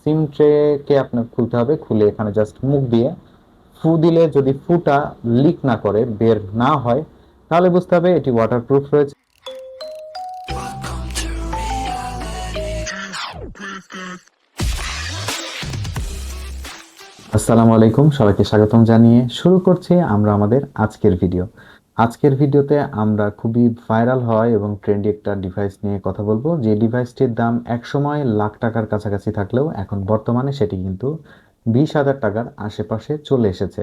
সিম ট্রেকে আপনার খুলতে হবে, খুলে এখানে জাস্ট মুখ দিয়ে ফু দিলে যদি ফুটা লিক না করে, বের না হয়, তাহলে বুঝতে হবে এটি ওয়াটারপ্রুফ রয়েছে। আসসালামু আলাইকুম, সবাইকে স্বাগতম জানিয়ে শুরু করছি আমরা আমাদের আজকের ভিডিও। আজকের ভিডিওতে আমরা খুবই ভাইরাল হয় এবং ট্রেন্ডি একটা ডিভাইস নিয়ে কথা বলবো, যে ডিভাইসটির দাম একসময় লাখ টাকার কাছাকাছি থাকলেও এখন বর্তমানে সেটি কিন্তু 20,000 টাকার আশেপাশে চলে এসেছে।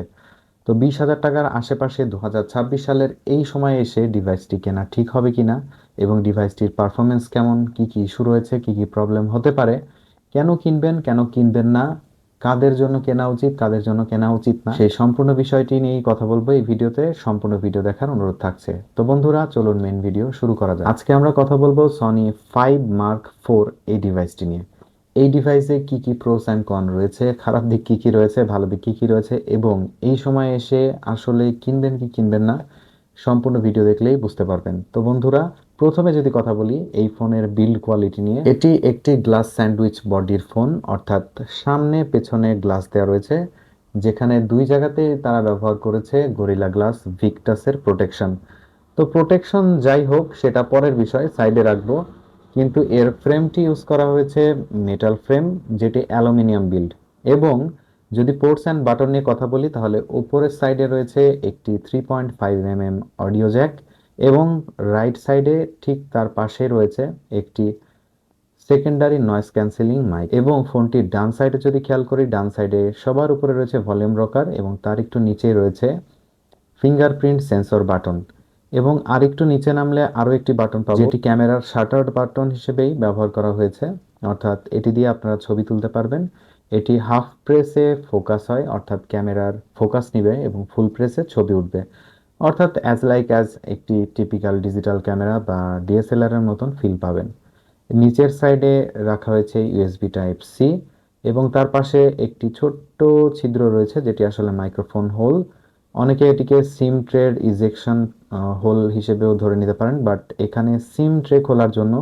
তো 20,000 টাকার আশেপাশে 2026 সালের এই সময়ে এসে ডিভাইসটি কেনা ঠিক হবে কিনা, এবং ডিভাইসটির পারফরমেন্স কেমন, কি কি ইস্যু রয়েছে, কি কি প্রবলেম হতে পারে, কেন কিনবেন কেন কিনবেন না, কাদের জন্য কেনা উচিত কাদের জন্য কেনা উচিত না, সেই সম্পূর্ণ বিষয়টি নিয়েই কথা বলবো এই ভিডিওতে। সম্পূর্ণ ভিডিও দেখার অনুরোধ থাকছে। তো বন্ধুরা, চলুন মেইন ভিডিও শুরু করা যায়। আজকে আমরা কথা বলবো সনি 5 Mark 4 এই ডিভাইসটি নিয়ে। এই ডিভাইসে কি কি প্রোস অ্যান্ড কন রয়েছে, খারাপ দিক কি কি রয়েছে, ভালো দিক কি কি রয়েছে, এবং এই সময় এসে আসলে কিনবেন কি কিনবেন না, সম্পূর্ণ ভিডিও দেখলেই বুঝতে পারবেন। তো বন্ধুরা, প্রথমে যদি কথা বলি এই ফোনের বিল্ড কোয়ালিটি নিয়ে, এটি একটি গ্লাস স্যান্ডউইচ বডির ফোন, অর্থাৎ সামনে পেছনে গ্লাস দেওয়া রয়েছে, যেখানে দুই জায়গাতে তারা ব্যবহার করেছে গরিলা গ্লাস ভিক্টাসের প্রোটেকশন। তো প্রোটেকশন যাই হোক, সেটা পরের বিষয়, সাইডে রাখবো। কিন্তু এর ফ্রেমটি ইউজ করা হয়েছে মেটাল ফ্রেম, যেটি অ্যালুমিনিয়াম বিল্ড। এবং যদি পোর্টস অ্যান্ড বাটন নিয়ে কথা বলি, তাহলে উপরের সাইডে রয়েছে একটি 3.5 mm অডিও জ্যাক, এবং রাইট সাইডে ঠিক তার পাশে রয়েছে একটি সেকেন্ডারি নয়েজ ক্যান্সেলিং মাইক। এবং ফোনটির ডান সাইডে যদি খেয়াল করি, ডান সাইডে সবার উপরে রয়েছে ভলিউম রকার, এবং তার একটু নিচেই রয়েছে ফিঙ্গারপ্রিন্ট সেন্সর বাটন। এবং আরেকটু নিচে নামলে আরও একটি বাটন পাবো, যেটি ক্যামেরার শাটার বাটন হিসেবেই ব্যবহার করা হয়েছে, অর্থাৎ এটি দিয়ে আপনারা ছবি তুলতে পারবেন। এটি হাফ প্রেসে ফোকাস হয়, অর্থাৎ ক্যামেরার ফোকাস নিবে, এবং ফুল প্রেসে ছবি উঠবে, অর্থাৎ অ্যাজ লাইক অ্যাজ একটি টিপিক্যাল ডিজিটাল ক্যামেরা বা ডিএসএলআর এর মতন ফিল পাবেন। নিচের সাইডে রাখা হয়েছে ইউএসবি টাইপ সি, এবং তার পাশে একটি ছোট্ট ছিদ্র রয়েছে, যেটি আসলে মাইক্রোফোন হোল। অনেকে এটিকে সিম ট্রের ইজেকশন হোল হিসেবেও ধরে নিতে পারেন, বাট এখানে সিম ট্রে খোলার জন্য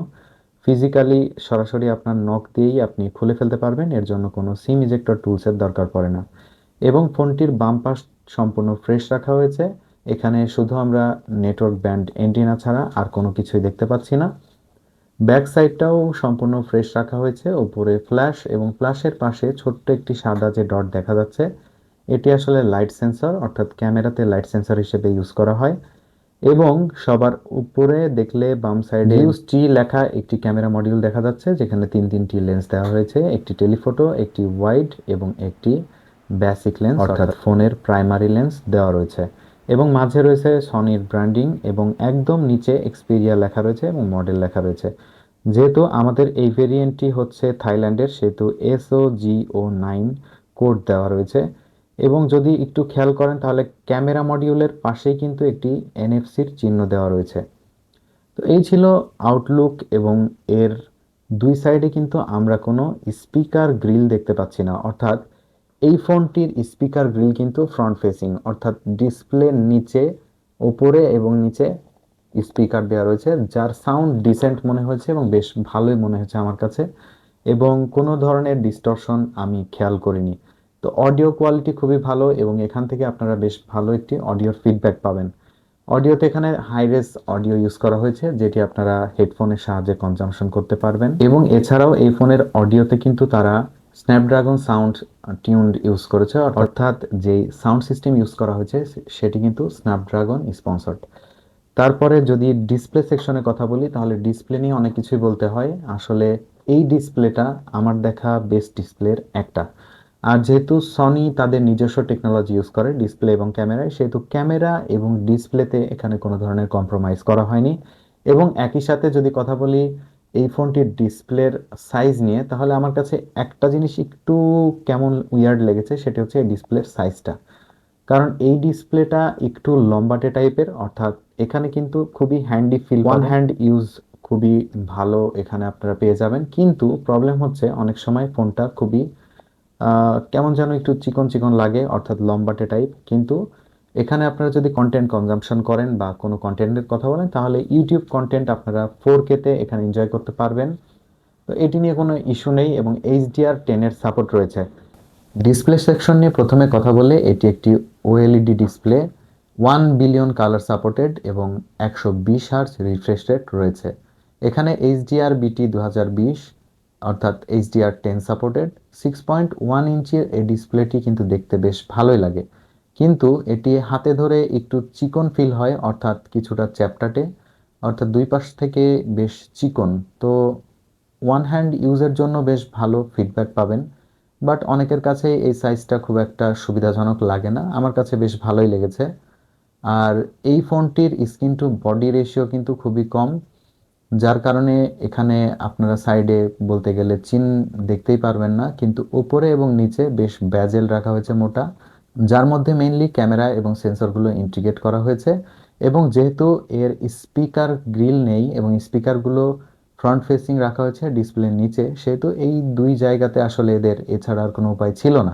ফিজিক্যালি সরাসরি আপনার নখ দিয়েই আপনি খুলে ফেলতে পারবেন, এর জন্য কোনো সিম ইজেক্টর টুলসের দরকার পড়ে না। এবং ফোনটির বাম পাশ সম্পূর্ণ ফ্রেশ রাখা হয়েছে। এখানে শুধু আমরা নেটওয়ার্ক ব্যান্ড এন্টিনা ছাড়া আর কোনো কিছুই দেখতে পাচ্ছি না। ব্যাক সাইডটাও সম্পূর্ণ ফ্রেশ রাখা হয়েছে। উপরে ফ্ল্যাশ, এবং ফ্ল্যাশের পাশে ছোট্ট একটি সাদা যে ডট দেখা যাচ্ছে, এটি আসলে লাইট সেন্সর, অর্থাৎ ক্যামেরাতে লাইট সেন্সর হিসেবে ইউজ করা হয়। এবং সবার উপরে দেখলে বাম সাইডে ইউজ টি লেখা একটি ক্যামেরা মডিউল দেখা যাচ্ছে, যেখানে তিনটি লেন্স দেওয়া হয়েছে, একটি টেলিফোটো, একটি ওয়াইড, এবং একটি বেসিক লেন্স, অর্থাৎ ফোনের প্রাইমারি লেন্স দেওয়া রয়েছে। এবং মাঝে রয়েছে সনির ব্র্যান্ডিং, এবং একদম নিচে এক্সপিরিয়া লেখা রয়েছে এবং মডেল লেখা রয়েছে। যেহেতু আমাদের এই ভেরিয়েন্টটি হচ্ছে থাইল্যান্ডের, সেহেতু SOGO9 কোড দেওয়া রয়েছে। এবং যদি একটু খেয়াল করেন, তাহলে ক্যামেরা মডিউলের পাশেই কিন্তু একটি এনএফসির চিহ্ন দেওয়া রয়েছে। তো এই ছিল আউটলুক, এবং এর দুই সাইডে কিন্তু আমরা কোনো স্পিকার গ্রিল দেখতে পাচ্ছি না, অর্থাৎ এই ফোনটির স্পিকার গ্রিল কিন্তু ফ্রন্ট ফেসিং, অর্থাৎ ডিসপ্লের নিচে, উপরে এবং নিচে স্পিকার দেওয়া রয়েছে, যার সাউন্ড ডিসেন্ট মনে হয়েছে এবং বেশ ভালোই মনে হয়েছে আমার কাছে, এবং কোনো ধরনের ডিস্টরশন আমি খেয়াল করিনি। তো অডিও কোয়ালিটি খুবই ভালো, এবং এখান থেকে আপনারা বেশ ভালো একটি অডিওর ফিডব্যাক পাবেন। অডিওতে এখানে হাইরেস অডিও ইউজ করা হয়েছে, যেটি আপনারা হেডফোনের সাহায্যে কনজাম্পশন করতে পারবেন। এবং এছাড়াও এই ফোনের অডিওতে কিন্তু তারা স্ন্যাপড্রাগন সাউন্ড টিউনড ইউজ করেছে, অর্থাৎ যেই সাউন্ড সিস্টেম ইউজ করা হয়েছে সেটি কিন্তু স্ন্যাপড্রাগন স্পন্সর্ড। তারপরে যদি ডিসপ্লে সেকশনে কথা বলি, তাহলে ডিসপ্লে নিয়ে অনেক কিছুই বলতে হয়। আসলে এই ডিসপ্লেটা আমার দেখা বেস্ট ডিসপ্লের একটা। আর যেহেতু সনি তাদের নিজস্ব টেকনোলজি ইউজ করে ডিসপ্লে এবং ক্যামেরায়, সেহেতু ক্যামেরা এবং ডিসপ্লেতে এখানে কোনো ধরনের কম্প্রোমাইজ করা হয়নি। এবং একই সাথে যদি কথা বলি এই ফোনটির ডিসপ্লের সাইজ নিয়ে, তাহলে আমার কাছে একটা জিনিস একটু কেমন উইয়ার্ড লেগেছে, সেটা হচ্ছে এই ডিসপ্লের সাইজটা। কারণ এই ডিসপ্লেটা একটু লম্বাটে টাইপের, অর্থাৎ এখানে কিন্তু খুবই handy feel, one hand use খুবই ভালো এখানে আপনারা পেয়ে যাবেন। কিন্তু প্রবলেম হচ্ছে অনেক সময় ফোনটা খুবই কেমন যেন একটু চিকন চিকন লাগে, অর্থাৎ লম্বাটে টাইপ। কিন্তু এখানে আপনারা যদি কন্টেন্ট কনজাম্পশন করেন বা কোনো কন্টেন্টের কথা বলেন, তাহলে ইউটিউব কন্টেন্ট আপনারা 4K তে এখানে এনজয় করতে পারবেন। তো এটি নিয়ে কোনো ইস্যু নেই এবং HDR10 এর সাপোর্ট রয়েছে। ডিসপ্লে সেকশন নিয়ে প্রথমে কথা বলে, এটি একটি OLED display, 1 billion colour supported এবং 120 হার্জ রিফ্রেশ রেট রয়েছে। এখানে HDR BT 2020 অর্থাৎ HDR10 সাপোর্টেড। 6.1 ইঞ্চির এই ডিসপ্লেটি কিন্তু দেখতে বেশ ভালোই লাগে, কিন্তু এটি হাতে ধরে একটু চিকন ফিল হয়, অর্থাৎ কিছুটা চ্যাপটাটে, অর্থাৎ দুই পাশ থেকে বেশ চিকন। তো ওয়ান হ্যান্ড ইউজের জন্য বেশ ভালো ফিডব্যাক পাবেন, বাট অনেকের কাছে এই সাইজটা খুব একটা সুবিধাজনক লাগে না, আমার কাছে বেশ ভালোই লেগেছে। আর এই ফোনটির স্ক্রিন টু বডি রেশিও কিন্তু খুবই কম, যার কারণে এখানে আপনারা সাইডে বলতে গেলে চিন দেখতেই পারবেন না, কিন্তু উপরে এবং নিচে বেশ ব্যাজেল রাখা হয়েছে মোটা, যার মধ্যে মেইনলি ক্যামেরা এবং সেন্সরগুলো ইন্টিগ্রেট করা হয়েছে। এবং যেহেতু এর স্পিকার গ্রিল নেই এবং স্পিকারগুলো ফ্রন্ট ফেসিং রাখা হয়েছে ডিসপ্লের নিচে, সেহেতু এই দুই জায়গাতে আসলে এদের এছাড়া আর কোনো উপায় ছিল না।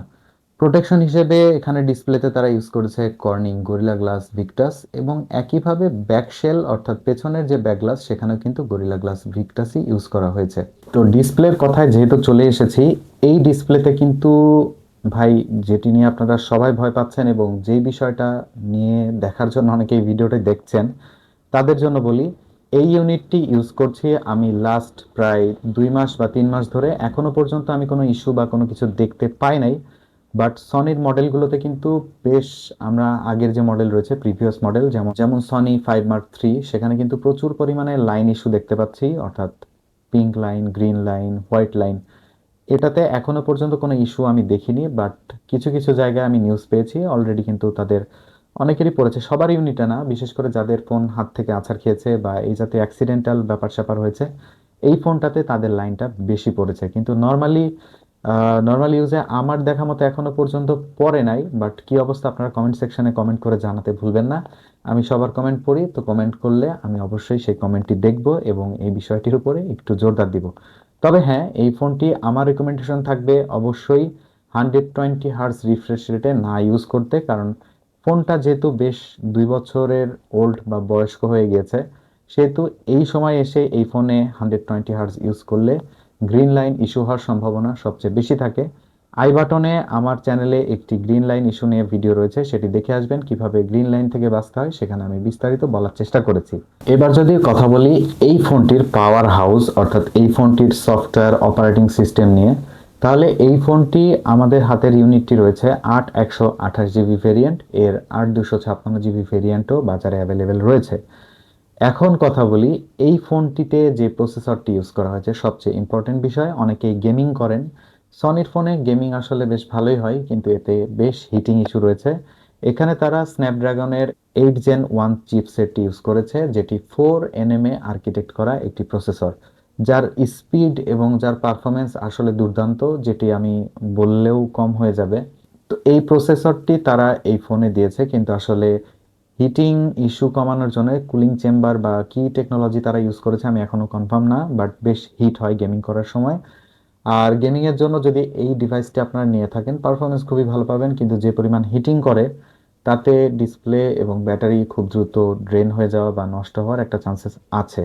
প্রোটেকশন হিসেবে এখানে ডিসপ্লেতে তারা ইউজ করেছে কর্নিং গরিলা গ্লাস ভিক্টাস, এবং একইভাবে ব্যাকশেল অর্থাৎ পেছনের যে ব্যাক গ্লাস সেখানেও কিন্তু গরিলা গ্লাস ভিক্টাসই ইউজ করা হয়েছে। তো ডিসপ্লের কথায় যেহেতু চলে এসেছি, এই ডিসপ্লেতে কিন্তু ভাই যেটি নিয়ে আপনারা সবাই ভয় পাচ্ছেন এবং যেই বিষয়টা নিয়ে দেখার জন্য অনেকে এই ভিডিওটি দেখছেন, তাদের জন্য বলি, এই ইউনিটটি ইউজ করছি আমি লাস্ট প্রায় 2 মাস বা 3 মাস ধরে, এখনো পর্যন্ত আমি কোনো ইস্যু বা কোনো কিছু দেখতে পাই নাই। বাট সনির মডেলগুলোতে কিন্তু বেশ, আমরা আগের যে মডেল রয়েছে প্রিভিয়াস মডেল, যেমন যেমন সনি 5 Mark III, সেখানে কিন্তু প্রচুর পরিমাণে লাইন ইস্যু দেখতে পাচ্ছি, অর্থাৎ pink line, green line, white line. এটাতে এখনো পর্যন্ত কোনো ইস্যু আমি দেখিনি, বাট কিছু কিছু জায়গায় আমি নিউজ পেয়েছি অলরেডি কিন্তু তাদের অনেকেরই পড়েছে, সবার ইউনিটে না, বিশেষ করে যাদের ফোন হাত থেকে আছাড় খেয়েছে বা এই জাতীয় অ্যাক্সিডেন্টাল ব্যাপার স্যাপার হয়েছে, এই ফোনটাতে তাদের লাইনটা বেশি পড়েছে, কিন্তু নর্মাল ইউজে আমার দেখা মতো এখনো পর্যন্ত পড়ে নাই। বাট কি অবস্থা আপনারা কমেন্ট সেকশনে কমেন্ট করে জানাতে ভুলবেন না। আমি সবার কমেন্ট পড়ি, তো কমেন্ট করলে আমি অবশ্যই সেই কমেন্টটি দেখব এবং এই বিষয়টির উপরে একটু জোরদার দিব। তবে হ্যাঁ, এই ফোনটি আমার রেকমেন্ডেশন থাকবে অবশ্যই 120 হার্জ রিফ্রেশ রেটে না ইউজ করতে, কারণ ফোনটা যেহেতু বেশ 2 বছরের ওল্ড বা বয়স্ক হয়ে গিয়েছে, সেহেতু এই সময় এসে এই ফোনে 120 হার্জ ইউজ করলে গ্রিন লাইন ইস্যু হওয়ার সম্ভাবনা সবচেয়ে বেশি থাকে। আই বাটনে আমার চ্যানেলে একটি গ্রিন লাইন ইস্যু নিয়ে ভিডিও রয়েছে, সেটি দেখে আসবেন, কিভাবে গ্রিন লাইন থেকে বাঁচতে হয় সেখানে আমি বিস্তারিত বলার চেষ্টা করেছি। এবার যদি কথা বলি এই ফোনটির পাওয়ার হাউস অর্থাৎ এই ফোনটির সফটওয়্যার অপারেটিং সিস্টেম নিয়ে, তাহলে এই ফোনটি আমাদের হাতের ইউনিটটি রয়েছে 8/128 GB ভেরিয়েন্ট, এর 8/256 GB ভেরিয়েন্টও বাজারে অ্যাভেলেবেল রয়েছে। এখন কথা বলি এই ফোনটিতে যে প্রসেসরটি ইউজ করা হয়েছে, সবচেয়ে ইম্পর্টেন্ট বিষয়, অনেকেই গেমিং করেন, সনির ফোনে গেমিং আসলে বেশ ভালোই হয়, কিন্তু এতে বেশ হিটিং ইস্যু রয়েছে। এখানে তারা স্ন্যাপড্রাগনের 8 Gen 1 চিপসেটটি ইউজ করেছে, যেটি 4 nm আর্কিটেক্ট করা একটি প্রসেসর, যার স্পিড এবং যার পারফরমেন্স আসলে দুর্দান্ত, যেটি আমি বললেও কম হয়ে যাবে। তো এই প্রসেসরটি তারা এই ফোনে দিয়েছে, কিন্তু আসলে হিটিং ইস্যু কমানোর জন্য কুলিং চেম্বার বা কি টেকনোলজি তারা ইউজ করেছে আমি এখনো কনফার্ম না, বাট বেশ হিট হয় গেমিং করার সময়। আর গেমিং এর জন্য যদি এই ডিভাইসটি আপনারা নিয়ে থাকেন, পারফরমেন্স খুবই ভালো পাবেন, কিন্তু যে পরিমাণ হিটিং করে তাতে ডিসপ্লে এবং ব্যাটারি খুব দ্রুত ড্রেন হয়ে যাওয়া বা নষ্ট হওয়ার একটা চান্সেস আছে,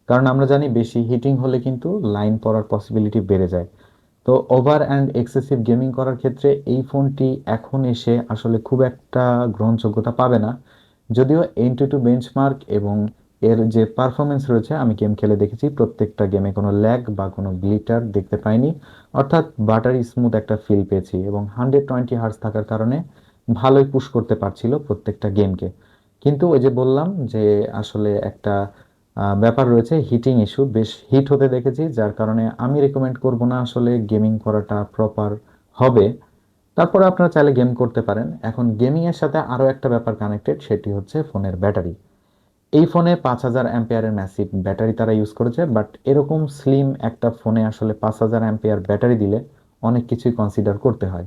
কারণ আমরা জানি বেশি হিটিং হলে কিন্তু লাইন পড়ার পসিবিলিটি বেড়ে যায়। তো ওভার অ্যান্ড এক্সেসিভ গেমিং করার ক্ষেত্রে এই ফোনটি এখন এসে আসলে খুব একটা গ্রহণযোগ্যতা পাবে না। যদিও Antutu বেঞ্চমার্ক এবং এর যে পারফরমেন্স রয়েছে, আমি গেম খেলে দেখেছি প্রত্যেকটা গেমে কোনো ল্যাগ বা কোনো গ্লিটার দেখতে পাইনি, অর্থাৎ বাটারি স্মুথ একটা ফিল পেয়েছি এবং 120 হার্জ থাকার কারণে ভালোই পুশ করতে পারছিল প্রত্যেকটা গেমকে। কিন্তু ওই যে বললাম যে আসলে একটা ব্যাপার রয়েছে, হিটিং ইস্যু বেশ হিট হতে দেখেছি, যার কারণে আমি রেকমেন্ড করব না আসলে গেমিং করাটা প্রপার হবে। তারপরে আপনারা চাইলে গেম করতে পারেন। এখন গেমিং এর সাথে আরো একটা ব্যাপার কানেক্টেড, সেটি হচ্ছে ফোনের ব্যাটারি। এই ফোনে 5000 অ্যাম্পিয়ারের ম্যাসিভ ব্যাটারি তারা ইউজ করেছে, বাট এরকম স্লিম একটা ফোনে আসলে 5000 অ্যাম্পিয়ার ব্যাটারি দিলে অনেক কিছুই কনসিডার করতে হয়।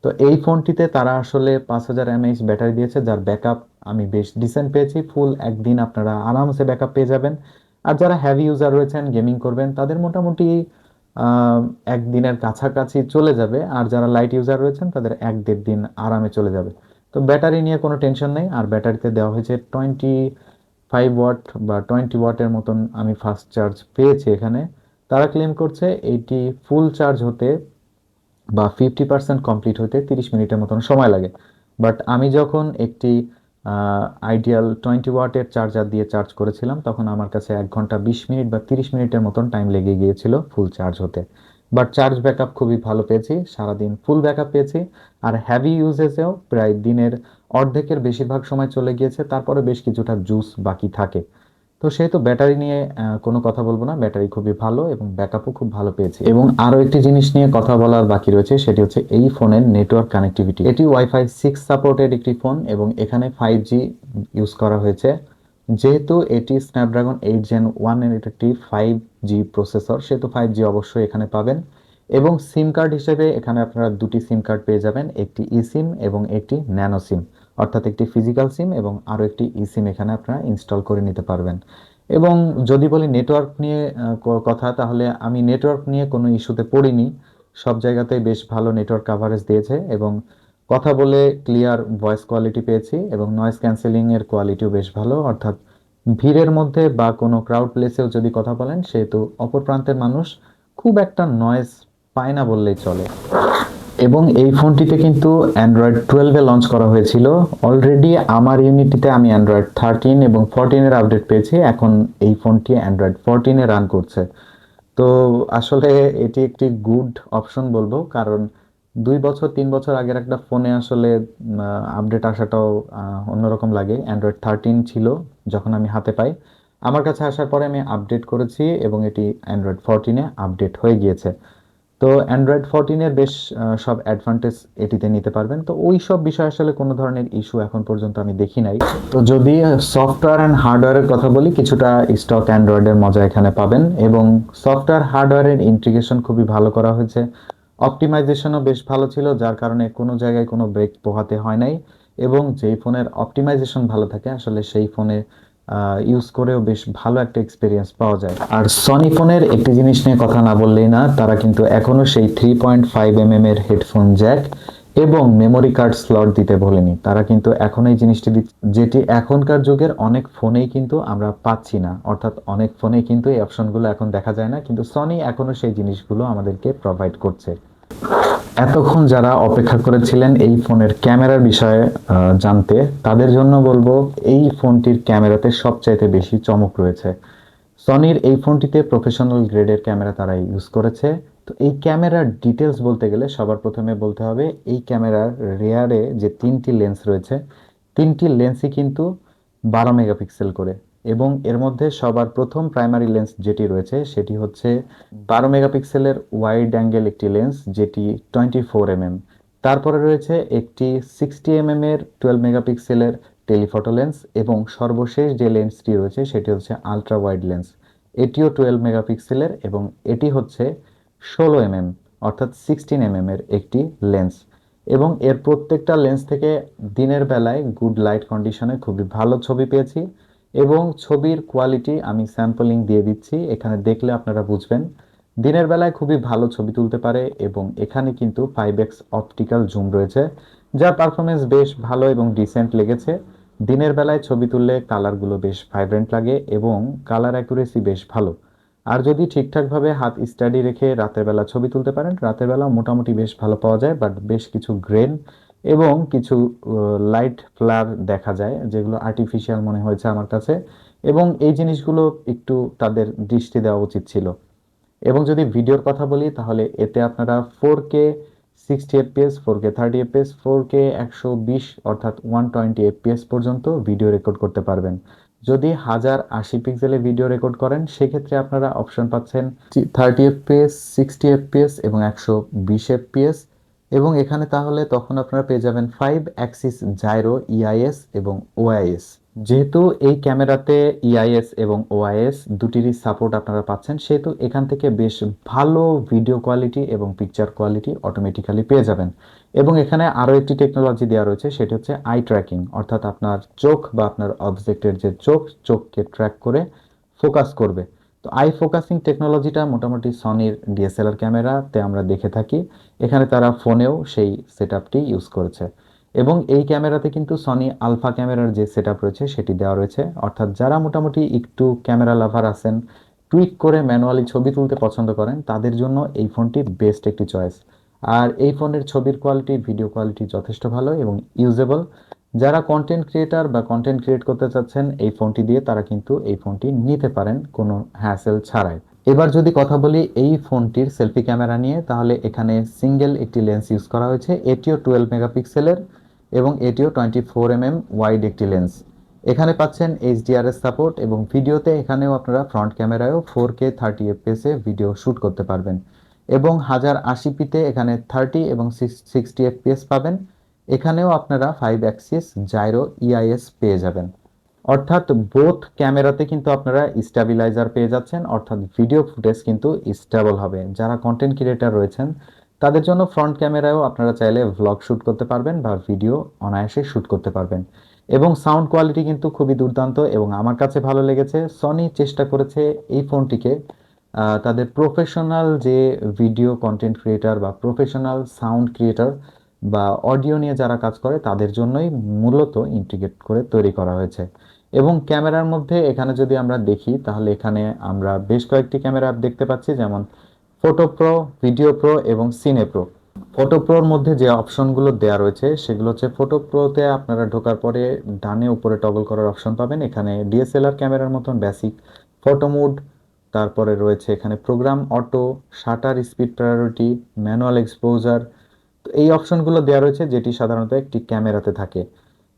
তো এই ফোনটিতে তারা আসলে 5000 mAh ব্যাটারি দিয়েছে, যার ব্যাকআপ আমি বেশ ডিসেন্ট পেয়েছি, ফুল একদিন আপনারা আরামসে ব্যাকআপ পেয়ে যাবেন। আর যারা হ্যাভি ইউজার রয়েছেন, গেমিং করবেন, তাদের মোটামুটি আহ, একদিনের কাছাকাছি চলে যাবে, আর যারা লাইট ইউজার রয়েছেন তাদের 1-1.5 দিন আরামে চলে যাবে। তো ব্যাটারি নিয়ে কোনো টেনশন নেই। আর ব্যাটারিতে দেওয়া হয়েছে 25 ওয়াট বা 20 ওয়াটের মতন আমি ফাস্ট চার্জ পেয়েছি এখানে। তারা ক্লেম করছে এটি ফুল চার্জ হতে বা 50% কমপ্লিট হতে 30 মিনিটের মতন সময় লাগে। বাট আমি যখন একটি আইডিয়াল 20 ওয়াটের চার্জার দিয়ে চার্জ করেছিলাম তখন আমার কাছে 1 ঘন্টা 20 মিনিট বা 30 মিনিটের মতন টাইম লেগে গিয়েছিল ফুল চার্জ হতে। বাট চার্জ ব্যাকআপ খুবই ভালো পেয়েছি, সারাদিন ফুল ব্যাকআপ পেয়েছি। আর হ্যাভি ইউজেসেও প্রায় দিনের অর্ধেকের বেশিরভাগ সময় চলে গিয়েছে, তারপরে বেশ কিছুটা জুস বাকি থাকে। তো সেহেতু ব্যাটারি নিয়ে কোনো কথা বলবো না, ব্যাটারি খুবই ভালো এবং ব্যাকআপও খুব ভালো পেয়েছি। এবং আরও একটি জিনিস নিয়ে কথা বলার বাকি রয়েছে, সেটি হচ্ছে এই ফোনের নেটওয়ার্ক কানেক্টিভিটি। এটি ওয়াইফাই 6 সাপোর্টেড একটি ফোন এবং এখানে 5G ইউজ করা হয়েছে। যেহেতু এটি স্ন্যাপড্রাগন 8 Gen 1 এর একটি 5G প্রসেসর, সেহেতু 5G অবশ্যই এখানে পাবেন। এবং সিম কার্ড হিসেবে এখানে আপনারা দুটি সিম কার্ড পেয়ে যাবেন, একটি ই সিম এবং একটি ন্যানো সিম, অর্থাৎ একটি ফিজিক্যাল সিম এবং আরও একটি ই সিম এখানে আপনারা ইনস্টল করে নিতে পারবেন। এবং যদি বলি নেটওয়ার্ক নিয়ে কথা, তাহলে আমি নেটওয়ার্ক নিয়ে কোনো ইস্যুতে পড়িনি। সব জায়গাতেই বেশ ভালো নেটওয়ার্ক কাভারেজ দিয়েছে এবং কথা বলে ক্লিয়ার ভয়েস কোয়ালিটি পেয়েছি এবং নয়েজ ক্যান্সেলিং এর কোয়ালিটিও বেশ ভালো। অর্থাৎ ভিড়ের মধ্যে বা কোনো ক্রাউড প্লেসেও যদি কথা বলেন, সেহেতু অপর প্রান্তের মানুষ খুব একটা নয়েজ পায় না বললেই চলে। এবং এই ফোনটিতে কিন্তু অ্যান্ড্রয়েড 12-এ লঞ্চ করা হয়েছিল। অলরেডি আমার ইউনিটিতে আমি অ্যান্ড্রয়েড 13 এবং 14-এর আপডেট পেয়েছি। এখন এই ফোনটি অ্যান্ড্রয়েড 14-এ রান করছে। তো আসলে এটি একটি গুড অপশন বলবো, কারণ 2 বছর 3 বছর আগের একটা ফোনে আসলে আপডেট আসাটাও অন্যরকম লাগে। অ্যান্ড্রয়েড 13 ছিল যখন আমি হাতে পাই, আমার কাছে আসার পরে আমি আপডেট করেছি এবং এটি অ্যান্ড্রয়েড 14-এ আপডেট হয়ে গিয়েছে। তো অ্যান্ড্রয়েড 14-এর বেশ সব অ্যাডভান্টেজ এটিতে নিতে পারবেন। তো ওই সব বিষয় আসলে কোনো ধরনের ইস্যু এখন পর্যন্ত আমি দেখি নাই। তো যদি সফটওয়্যার অ্যান্ড হার্ডওয়্যারের কথা বলি, কিছুটা স্টক অ্যান্ড্রয়েডের মজা এখানে পাবেন এবং সফটওয়্যার হার্ডওয়্যারের ইন্টিগ্রেশন খুবই ভালো করা হয়েছে। অপটিমাইজেশনও বেশ ভালো ছিল, যার কারণে কোনো জায়গায় কোনো ব্রেক পোহাতে হয় নাই। এবং যেই ফোনের অপটিমাইজেশন ভালো থাকে আসলে সেই ফোনে ইউজ করেও বেশ ভালো একটা এক্সপিরিয়েন্স পাওয়া যায়। আর সনি ফোনের একটি জিনিস নিয়ে কথা না বললেই না, তারা কিন্তু এখনো সেই 3.5 mm এর হেডফোন জ্যাক এবং মেমোরি কার্ড স্লট দিতে ভোলেনি। তারা কিন্তু এখন এই জিনিসটি যেটি এখনকার যুগের অনেক ফোনেই কিন্তু আমরা পাচ্ছি না, অর্থাৎ অনেক ফোনেই কিন্তু এই অপশনগুলো এখন দেখা যায় না, কিন্তু সনি এখনো সেই জিনিসগুলো আমাদেরকে প্রোভাইড করছে। এতক্ষণ যারা অপেক্ষা করেছিলেন এই ফোনের ক্যামেরার বিষয়ে জানতে, তাদের জন্য বলবো এই ফোনটির ক্যামেরাতে সবচাইতে বেশি চমক রয়েছে। সনির এই ফোনটিতে প্রফেশনাল গ্রেডের ক্যামেরা তারা ইউজ করেছে। তো এই ক্যামেরার ডিটেলস বলতে গেলে সবার প্রথমে বলতে হবে এই ক্যামেরার রেয়ারে যে 3টি লেন্স রয়েছে, 3টি লেন্সই কিন্তু 12 মেগাপিক্সেল করে। এবং এর মধ্যে সবার প্রথম প্রাইমারি লেন্স যেটি রয়েছে সেটি হচ্ছে 12 মেগাপিক্সেলের ওয়াইড অ্যাঙ্গেল একটি লেন্স, যেটি 24 mm। তারপরে রয়েছে একটি 60 mm এর 12 মেগাপিক্সেলের টেলিফটো লেন্স এবং সর্বশেষ যে লেন্সটি রয়েছে সেটি হচ্ছে আলট্রা ওয়াইড লেন্স। এটিও 12 মেগাপিক্সেলের এবং এটি হচ্ছে 16 mm, অর্থাৎ 16 mm এর একটি লেন্স। এবং এর প্রত্যেকটা লেন্স থেকে দিনের বেলায় গুড লাইট কন্ডিশনে খুবই ভালো ছবি পেয়েছি। এবং ছবির কোয়ালিটি আমি স্যাম্পলিং দিয়ে দিচ্ছি, এখানে দেখলে আপনারা বুঝবেন। দিনের বেলায় খুবই ভালো ছবি তুলতে পারে এবং এখানে কিন্তু 5x অপটিক্যাল জুম রয়েছে, যার পারফরমেন্স বেশ ভালো এবং ডিসেন্ট লেগেছে। দিনের বেলায় ছবি তুললে কালারগুলো বেশ ভাইব্রেন্ট লাগে এবং কালার অ্যাকুরেসি বেশ ভালো। আর যদি ঠিকঠাকভাবে হাত স্টাডি রেখে রাতের বেলা ছবি তুলতে পারেন, রাতের বেলা মোটামুটি বেশ ভালো পাওয়া যায়, বাট বেশ কিছু গ্রেন এবং কিছু লাইট ফ্লার দেখা যায় যেগুলো আর্টিফিশিয়াল মনে হয়েছে আমার কাছে। এবং এই জিনিসগুলো একটু তাদের দৃষ্টি দেওয়া উচিত ছিল। এবং যদি ভিডিওর কথা বলি, তাহলে এতে আপনারা 4K 60 fps, 4K 30 fps, 4K 120 অর্থাৎ 120 fps পর্যন্ত ভিডিও রেকর্ড করতে পারবেন। যদি 1080 পিক্সেলে ভিডিও রেকর্ড করেন, সেক্ষেত্রে আপনারা অপশন পাচ্ছেন 30 fps, 60 fps এবং 120 fps। এবং এখানে তাহলে তখন আপনারা পেয়ে যাবেন 5 অ্যাক্সিস জাইরো, ইআইএস এবং ওআইএস। যেহেতু এই ক্যামেরাতে ইআইএস এবং ওআইএস দুটিরই সাপোর্ট আপনারা পাচ্ছেন, সেহেতু এখান থেকে বেশ ভালো ভিডিও কোয়ালিটি এবং পিকচার কোয়ালিটি অটোমেটিক্যালি পেয়ে যাবেন। এবং এখানে আরও একটি টেকনোলজি দেওয়া রয়েছে, সেটি হচ্ছে আই ট্র্যাকিং, অর্থাৎ আপনার চোখ বা আপনার অবজেক্টের যে চোখকে ট্র্যাক করে ফোকাস করবে। তো আই ফোকাসিং টেকনোলজিটা মোটামুটি সনির ডিএসএলআর ক্যামেরাতে আমরা দেখে থাকি, এখানে তারা ফোনেও সেই সেটআপটি ইউজ করেছে। এবং এই ক্যামেরাতে কিন্তু সনি আলফা ক্যামেরার যে সেটআপ রয়েছে সেটি দেওয়া রয়েছে, অর্থাৎ যারা মোটামুটি একটু ক্যামেরা লাভার আছেন, টুইক করে ম্যানুয়ালি ছবি তুলতে পছন্দ করেন তাদের জন্য এই ফোনটি বেস্ট একটি চয়েস। আর এই ফোনের ছবির কোয়ালিটি, ভিডিও কোয়ালিটি যথেষ্ট ভালো এবং ইউজেবল। যারা কন্টেন্ট ক্রিয়েটার বা কন্টেন্ট ক্রিয়েট করতে চাচ্ছেন এই ফোনটি দিয়ে, তারা কিন্তু এই ফোনটি নিতে পারেন কোনো হ্যাসেল ছাড়াই। এবার যদি কথা বলি এই ফোনটির সেলফি ক্যামেরা নিয়ে, তাহলে এখানে সিঙ্গেল একটি লেন্স ইউজ করা হয়েছে, এটিও 12 মেগাপিক্সেলের এবং এটিও 24 mm ওয়াইড একটি লেন্স। এখানে পাচ্ছেন এইচডিআরএস সাপোর্ট এবং ভিডিওতে এখানেও আপনারা ফ্রন্ট ক্যামেরায়ও 4K 30 fps এ ভিডিও শ্যুট করতে পারবেন এবং 1080p-তে এখানে 30 এবং 60 fps পাবেন। এখানেও আপনারা 5 অ্যাক্সিস জাইরো ইআইএস পেয়ে যাবেন, অর্থাৎ বোথ ক্যামেরাতে কিন্তু আপনারা স্ট্যাবিলাইজার পেয়ে যাচ্ছেন, অর্থাৎ ভিডিও ফুটেজ কিন্তু স্টেবল হবে। যারা কন্টেন্ট ক্রিয়েটার রয়েছেন তাদের জন্য ফ্রন্ট ক্যামেরায়ও আপনারা চাইলে ভ্লগ শ্যুট করতে পারবেন বা ভিডিও অনায়াসে শ্যুট করতে পারবেন। এবং সাউন্ড কোয়ালিটি কিন্তু খুবই দুর্দান্ত এবং আমার কাছে ভালো লেগেছে। সনি চেষ্টা করেছে এই ফোনটিকে তাদের প্রফেশনাল যে ভিডিও কন্টেন্ট ক্রিয়েটার বা প্রফেশনাল সাউন্ড ক্রিয়েটার বা অডিও নিয়ে যারা কাজ করে তাদের জন্যই মূলত ইন্টিগ্রেট করে তৈরি করা হয়েছে। এবং ক্যামেরার মধ্যে এখানে যদি আমরা দেখি তাহলে এখানে আমরা বেশ কয়েকটি ক্যামেরা অ্যাপ দেখতে পাচ্ছি, যেমন ফটো প্রো, ভিডিও প্রো এবং সিনে প্রো। ফটো প্রোর মধ্যে যে অপশনগুলো দেওয়া রয়েছে সেগুলো হচ্ছে, ফটো প্রোতে আপনারা ঢোকার পরে ডানে উপরে টগল করার অপশন পাবেন। এখানে ডিএসএলআর ক্যামেরার মতন বেসিক ফটো মোড, তারপরে রয়েছে এখানে program auto, shutter speed priority, manual exposure. তো এই অপশনগুলো দেওয়া রয়েছে যেটি সাধারণত একটি ক্যামেরাতে থাকে।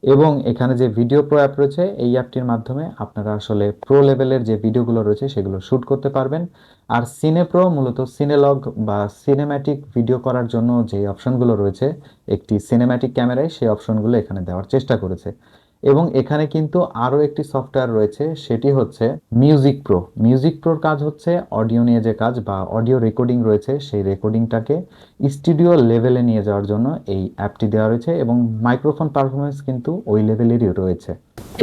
এবং এখানে যে ভিডিও প্রো অ্যাপ রয়েছে, এই অ্যাপটির মাধ্যমে আপনারা আসলে প্রো লেভেলের যে ভিডিওগুলো রয়েছে সেগুলো শ্যুট করতে পারবেন। আর সিনে প্রো মূলত সিনেলগ বা সিনেম্যাটিক ভিডিও করার জন্য যে অপশনগুলো রয়েছে একটি সিনেম্যাটিক ক্যামেরায়, সেই অপশনগুলো এখানে দেওয়ার চেষ্টা করেছে। এবং এখানে কিন্তু আরও একটি সফটওয়্যার রয়েছে, সেটি হচ্ছে মিউজিক প্রো। মিউজিক প্রোর কাজ হচ্ছে অডিও নিয়ে যে কাজ বা অডিও রেকর্ডিং রয়েছে সেই রেকর্ডিংটাকে স্টুডিও লেভেলে নিয়ে যাওয়ার জন্য এই অ্যাপটি দেওয়া রয়েছে এবং মাইক্রোফোন পারফরমেন্স কিন্তু ওই লেভেলেরই রয়েছে।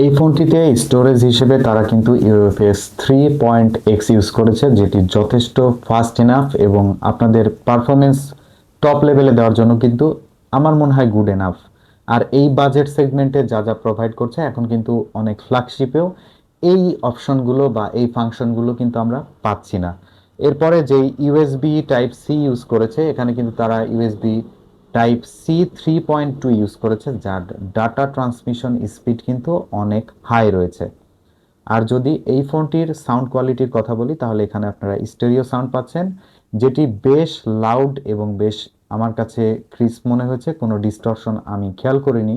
এই ফোনটিতে স্টোরেজ হিসেবে তারা কিন্তু ইউএফএস 3.x ইউজ করেছে, যেটি যথেষ্ট ফাস্ট ইনাফ এবং আপনাদের পারফরমেন্স টপ লেভেলে দেওয়ার জন্য কিন্তু আমার মনে হয় গুড এনাফ। আর এই বাজেট সেগমেন্টে যা যা প্রোভাইড করছে, এখন কিন্তু অনেক ফ্ল্যাগশিপেও এই অপশনগুলো বা এই ফাংশনগুলো কিন্তু আমরা পাচ্ছি না। এরপরে যেই ইউএসবি টাইপ সি ইউজ করেছে, এখানে কিন্তু তারা ইউএসবি টাইপ সি 3.2 ইউজ করেছে, যার ডাটা ট্রান্সমিশন স্পিড কিন্তু অনেক হাই রয়েছে। আর যদি এই ফোনটির সাউন্ড কোয়ালিটির কথা বলি তাহলে এখানে আপনারা স্টেরিও সাউন্ড পাচ্ছেন, যেটি বেশ লাউড এবং বেশ আমার কাছে ক্রিস্প মনে হয়েছে, কোনো ডিস্টরশন আমি খেয়াল করিনি।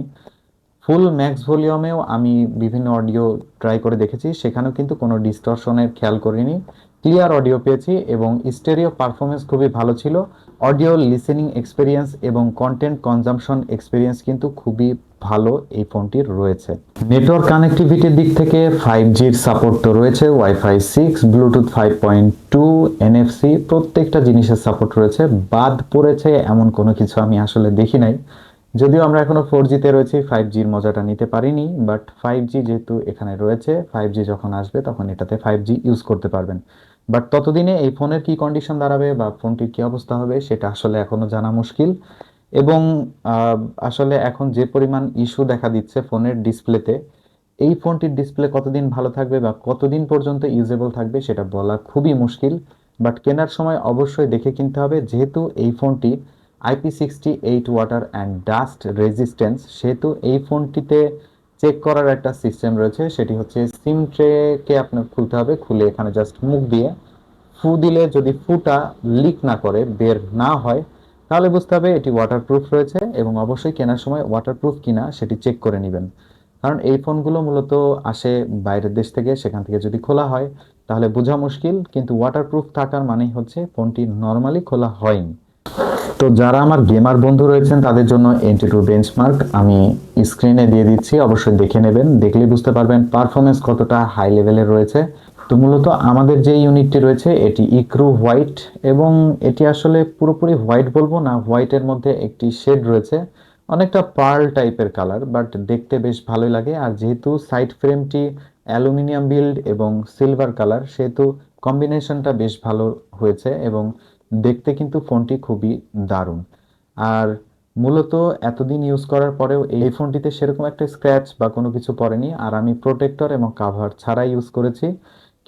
ফুল ম্যাক্স ভলিউমেও আমি বিভিন্ন অডিও ট্রাই করে দেখেছি, সেখানেও কিন্তু কোনো ডিস্টরশনের খেয়াল করিনি, ক্লিয়ার অডিও পেয়েছি এবং স্টেরিও পারফরমেন্স খুবই ভালো ছিল। অডিও লিসেনিং এক্সপিরিয়েন্স এবং কন্টেন্ট কনজাম্পশন এক্সপিরিয়েন্স কিন্তু খুবই ভালো এই ফোনটির রয়েছে। নেটওয়ার্ক কানেক্টিভিটির দিক থেকে 5Gর সাপোর্ট তো রয়েছে, ওয়াইফাই 6, ব্লুটুথ 5.2, এনএফসি প্রত্যেকটা জিনিসের সাপোর্ট রয়েছে। বাদ পড়েছে এমন কোনো কিছু আমি আসলে দেখি নাই, যদিও আমরা এখনো 4Gতে রয়েছি, 5Gর মজাটা নিতে পারিনি। বাট 5G যেহেতু এখানে রয়েছে, 5G যখন আসবে তখন এটাতে 5G ইউজ করতে পারবেন। বাট ততদিনে এই ফোনের কি কন্ডিশন দাঁড়াবে বা ফোনটির কি অবস্থা হবে সেটা আসলে এখনো জানা মুশকিল। এবং আসলে এখন যে পরিমাণ ইস্যু দেখা দিচ্ছে ফোনের ডিসপ্লেতে, এই ফোনটির ডিসপ্লে কতদিন ভালো থাকবে বা কতদিন পর্যন্ত ইউজেবল থাকবে সেটা বলা খুবই মুশকিল। বাট কেনার সময় অবশ্যই দেখে কিনতে হবে, যেহেতু এই ফোনটি IP68 water and dust resistance, সেহেতু এই ফোনটিতে চেক করার একটা সিস্টেম রয়েছে, সেটি হচ্ছে সিম ট্রেকে আপনার খুলতে হবে, খুলে এখানে জাস্ট মুখ দিয়ে ফু দিলে যদি ফুটা লিক না করে, বের না হয়, তাহলে বুঝতে হবে এটি ওয়াটারপ্রুফ রয়েছে। এবং অবশ্যই কেনার সময় ওয়াটারপ্রুফ কিনা সেটি চেক করে নেবেন, কারণ এই ফোনগুলো মূলত আসে বাইরের দেশ থেকে, সেখান থেকে যদি খোলা হয় তাহলে বোঝা মুশকিল, কিন্তু ওয়াটারপ্রুফ থাকার মানেই হচ্ছে ফোনটি নর্মালি খোলা হয়নি। তো যারা আমার গেমার বন্ধু রয়েছেন তাদের জন্য NT2 বেঞ্চমার্ক আমি স্ক্রিনে দিয়ে দিচ্ছি, অবশ্যই দেখে নেবেন, দেখলে বুঝতে পারবেন পারফরমেন্স কতটা হাই লেভেলের রয়েছে। তো মূলত আমাদের যে ইউনিটটি রয়েছে এটি ইক্রু হোয়াইট, এবং এটি আসলে পুরোপুরি হোয়াইট বলবো না, হোয়াইটের মধ্যে একটি শেড রয়েছে, অনেকটা পার্ল টাইপের কালার, বাট দেখতে বেশ ভালোই লাগে। আর যেহেতু সাইড ফ্রেমটি অ্যালুমিনিয়াম বিল্ড এবং সিলভার কালার, সেহেতু কম্বিনেশনটা বেশ ভালো হয়েছে এবং দেখতে কিন্তু ফোনটি খুবই দারুণ। আর মূলত এতদিন ইউজ করার পরেও এই ফোনটিতে সেরকম একটা স্ক্র্যাচ বা কোনো কিছু পড়েনি, আর আমি প্রোটেক্টর এবং কাভার ছাড়াই ইউজ করেছি।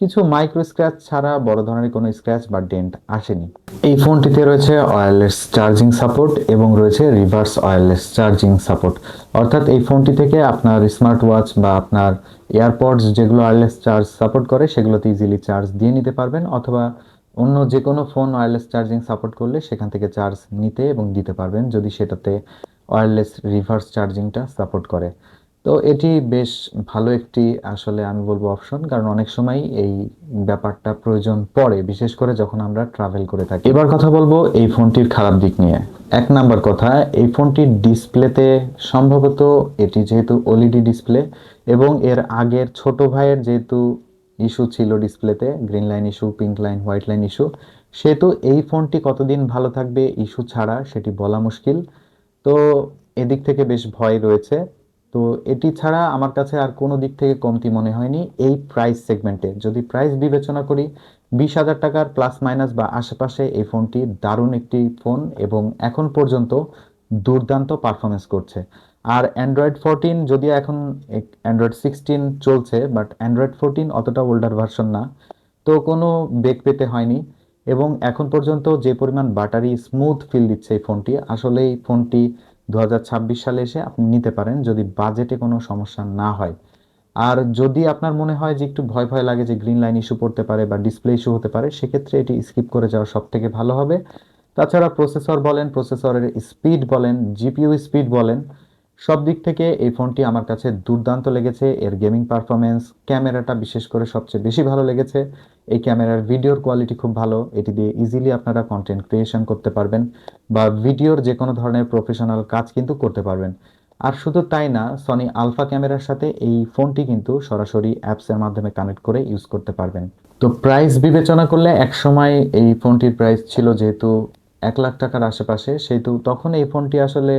কিছু মাইক্রো স্ক্র্যাচ ছাড়া বড় ধরনের কোনো স্ক্র্যাচ বা ডেন্ট আসেনি। এই ফোনটিতে রয়েছে ওয়্যারলেস চার্জিং সাপোর্ট এবং রয়েছে রিভার্স ওয়্যারলেস চার্জিং সাপোর্ট। অর্থাৎ এই ফোনটি থেকে আপনার স্মার্ট ওয়াচ বা আপনার এয়ারপডস যেগুলো ওয়্যারলেস চার্জ সাপোর্ট করে সেগুলোতে ইজিলি চার্জ দিয়ে নিতে পারবেন, অথবা অন্য যে কোনো ফোন ওয়্যারলেস চার্জিং সাপোর্ট করলে সেখান থেকে চার্জ নিতে এবং দিতে পারবেন যদি সেটাতে ওয়্যারলেস রিভার্স চার্জিংটা সাপোর্ট করে। তো এটি বেশ ভালো একটি আসলে আমি বলবো অপশন, কারণ অনেক সময় এই ব্যাপারটা প্রয়োজন পড়ে, বিশেষ করে যখন আমরা ট্রাভেল করে থাকি। এবার কথা বলবো এই ফোনটির খারাপ দিক নিয়ে। এক নাম্বার কথা, এই ফোনটির ডিসপ্লেতে সম্ভবত এটি যেহেতু ওএলইডি ডিসপ্লে এবং এর আগের ছোট ভাইয়ের যেহেতু ইস্যু ছিল ডিসপ্লেতে, green line issue, pink line, white line issue, সেহেতু এই ফোনটি কতদিন ভালো থাকবে ইস্যু ছাড়া সেটি বলা মুশকিল। তো এদিক থেকে বেশ ভয় রয়েছে। তো এটি ছাড়া আমার কাছে আর কোনো দিক থেকে কমতি মনে হয়নি এই প্রাইস সেগমেন্টে। যদি প্রাইস বিবেচনা করি, 20,000 টাকার প্লাস মাইনাস বা আশেপাশে এই ফোনটি দারুণ একটি ফোন এবং এখন পর্যন্ত দুর্দান্ত পারফরমেন্স করছে। আর অ্যান্ড্রয়েড 14, যদিও এখন অ্যান্ড্রয়েড 16 চলছে, বাট অ্যান্ড্রয়েড 14 অতটা ওল্ডার ভার্সন না, তো কোনো বেগ পেতে হয়নি। এবং এখন পর্যন্ত যে পরিমাণ বাটারি স্মুথ ফিল দিচ্ছে এই ফোনটি, আসলে এই ফোনটি 2026 সালে এসে আপনি নিতে পারেন যদি বাজেটে কোনো সমস্যা না হয়। আর যদি আপনার মনে হয় যে একটু ভয় ভয় লাগে যে গ্রিন লাইন ইস্যু পড়তে পারে বা ডিসপ্লে ইস্যু হতে পারে, সেক্ষেত্রে এটি স্কিপ করে যাওয়া সব থেকে ভালো হবে। তাছাড়া প্রসেসর বলেন, প্রসেসরের স্পিড বলেন, জিপিইউ স্পিড বলেন, সব দিক থেকে এই ফোনটি আমার কাছে দুর্দান্ত লেগেছে। এর গেমিং পারফরমেন্স, ক্যামেরাটা বিশেষ করে সবচেয়ে বেশি ভালো লেগেছে। এই ক্যামেরার ভিডিওর কোয়ালিটি খুব ভালো, এটি দিয়ে ইজিলি আপনারা কন্টেন্ট ক্রিয়েশন করতে পারবেন বা ভিডিওর যে কোনো ধরনের প্রফেশনাল কাজ কিন্তু করতে পারবেন। আর শুধু তাই না, সনি আলফা ক্যামেরার সাথে এই ফোনটি কিন্তু সরাসরি অ্যাপসের মাধ্যমে কানেক্ট করে ইউজ করতে পারবেন। তো প্রাইস বিবেচনা করলে একসময় এই ফোনটির প্রাইস ছিল যেহেতু 1,00,000 টাকার আশেপাশে, সেহেতু তখন এই ফোনটি আসলে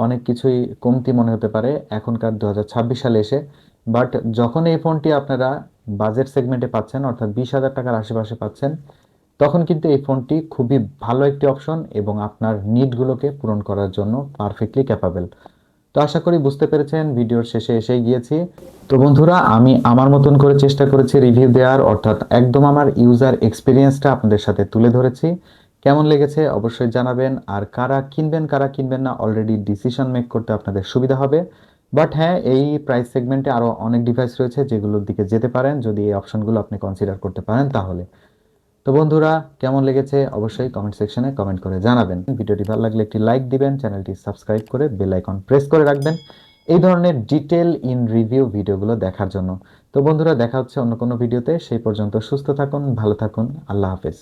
অনেক কিছুই কমতি মনে হতে পারে এখনকার 2026 সালে এসে। বাট যখন এই ফোনটি আপনারা বাজেট সেগমেন্টে পাচ্ছেন, অর্থাৎ 20,000 টাকার আশেপাশে পাচ্ছেন, তখন কিন্তু এই ফোনটি খুবই ভালো একটি অপশন এবং আপনার নিডগুলোকে পূরণ করার জন্য পারফেক্টলি ক্যাপাবল। তো আশা করি বুঝতে পেরেছেন, ভিডিওর শেষে এসেই গিয়েছি। তো বন্ধুরা, আমি আমার মতন করে চেষ্টা করেছি রিভিউ দেওয়ার, অর্থাৎ একদম আমার ইউজার এক্সপিরিয়েন্সটা আপনাদের সাথে তুলে ধরেছি। কেমন লেগেছে অবশ্যই জানাবেন। আর কারা কিনবেন কারা কিনবেন না অলরেডি ডিসিশন মেক করতে আপনাদের সুবিধা হবে। বাট হ্যাঁ, এই প্রাইস সেগমেন্টে আরও অনেক ডিভাইস রয়েছে যেগুলোর দিকে যেতে পারেন যদি এই অপশনগুলো আপনি কনসিডার করতে পারেন তাহলে। তো বন্ধুরা, কেমন লেগেছে অবশ্যই কমেন্ট সেকশনে কমেন্ট করে জানাবেন। ভিডিওটি ভালো লাগলে একটি লাইক দিবেন, চ্যানেলটি সাবস্ক্রাইব করে বেল আইকন প্রেস করে রাখবেন এই ধরনের ডিটেল ইন রিভিউ ভিডিওগুলো দেখার জন্য। তো বন্ধুরা, দেখা হচ্ছে অন্য কোনো ভিডিওতে। সেই পর্যন্ত সুস্থ থাকুন, ভালো থাকুন, আল্লাহ হাফেজ।